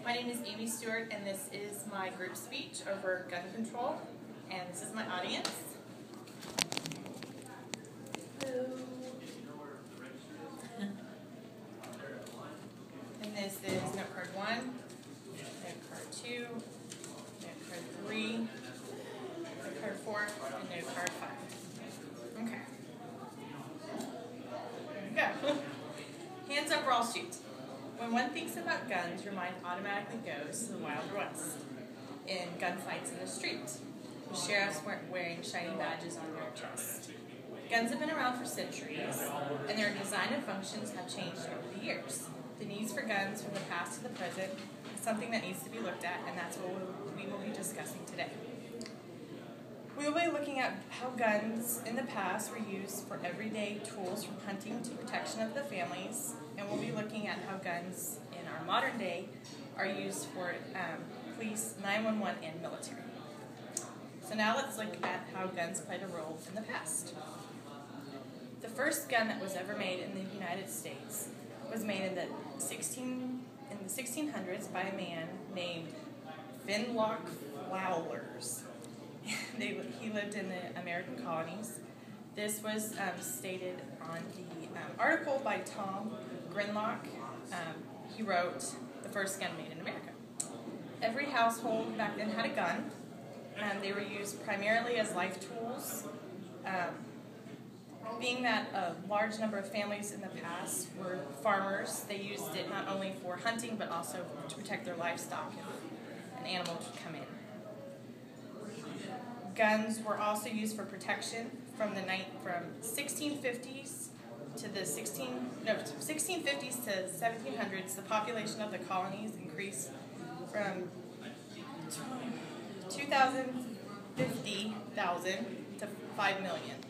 My name is Amy Stewart, and this is my group speech over gun control, and this is my audience. Hello. And this is note card 1, note card 2, note card 3, note card 4, and note card 5. Okay. There we go. Hands up or I'll shoot. When one thinks about guns, your mind automatically goes to the Wild West in gunfights in the street, with sheriffs wearing shiny badges on their chest. Guns have been around for centuries, and their design and functions have changed over the years. The needs for guns from the past to the present is something that needs to be looked at, and that's what we will be discussing today. We will be looking at how guns in the past were used for everyday tools from hunting to protection of the families, and we'll be looking at how guns in our modern day are used for police, 911, and military. So now let's look at how guns played a role in the past. The first gun that was ever made in the United States was made in the 1600s by a man named Finlock Flowers. He lived in the American colonies. This was stated on the article by Tom Grinlock. He wrote, "The first gun made in America." Every household back then had a gun. They were used primarily as life tools. Being that a large number of families in the past were farmers, they used it not only for hunting but also to protect their livestock if an animal could come in. Guns were also used for protection from 1650s to the 1650s to 1700s. The population of the colonies increased from 250,000 to 5 million.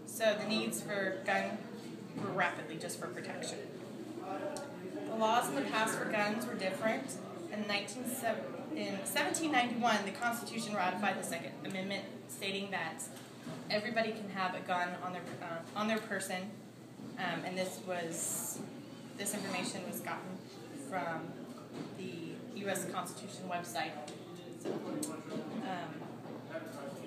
So the needs for gun grew rapidly just for protection. The laws in the past for guns were different. In 1791, the Constitution ratified the Second Amendment, stating that everybody can have a gun on their person, and this information was gotten from the U.S. Constitution website. So,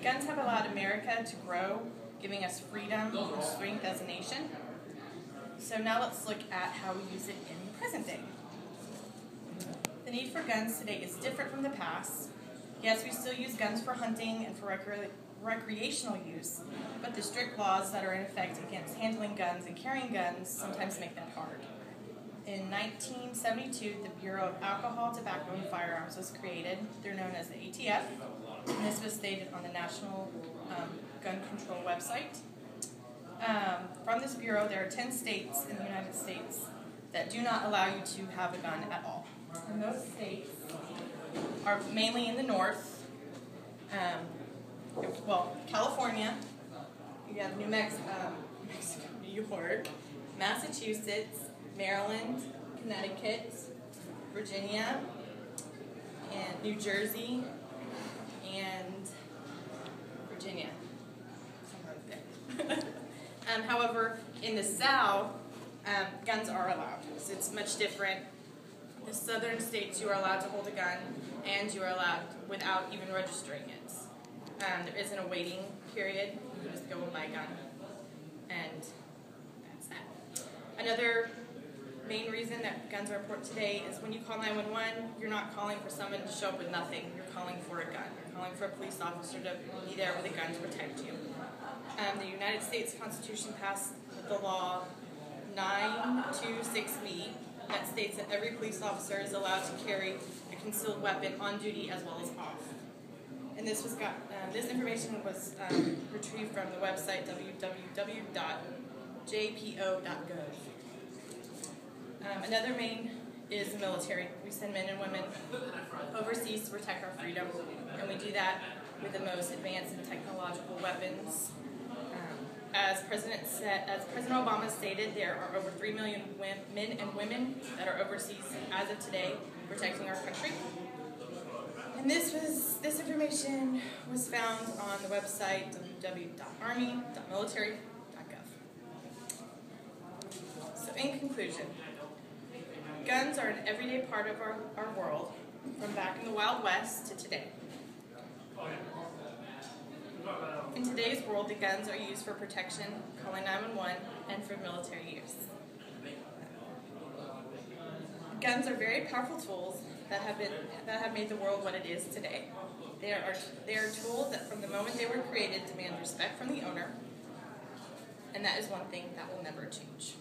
guns have allowed America to grow, giving us freedom and strength as a nation. So now let's look at how we use it in the present day. The need for guns today is different from the past. Yes, we still use guns for hunting and for recreational use, but the strict laws that are in effect against handling guns and carrying guns sometimes make that hard. In 1972, the Bureau of Alcohol, Tobacco, and Firearms was created. They're known as the ATF, and this was stated on the National Gun Control website. From this bureau, there are 10 states in the United States that do not allow you to have a gun at all. And those states are mainly in the north. California, you have New Mexico, New York, Massachusetts, Maryland, Connecticut, Virginia, and New Jersey, and Virginia. Somewhere there. However, in the South, guns are allowed. So it's much different. The southern states, you are allowed to hold a gun, and you are allowed without even registering it. There isn't a waiting period. You can just go and buy a gun, and that's that. Another main reason that guns are important today is when you call 911, you're not calling for someone to show up with nothing. You're calling for a gun. You're calling for a police officer to be there with a gun to protect you. The United States Constitution passed the law 926B that states that every police officer is allowed to carry a concealed weapon on duty as well as off. And this information was retrieved from the website www.jpo.gov. Another main is the military. We send men and women overseas to protect our freedom, and we do that with the most advanced and technological weapons. As President Obama stated, there are over 3 million men and women that are overseas as of today protecting our country. And this information was found on the website www.army.military.gov. So in conclusion, Guns are an everyday part of our world, from back in the Wild West to today. In today's world, the guns are used for protection, calling 911, and for military use. Guns are very powerful tools that have made the world what it is today. They are tools that from the moment they were created demand respect from the owner, and that is one thing that will never change.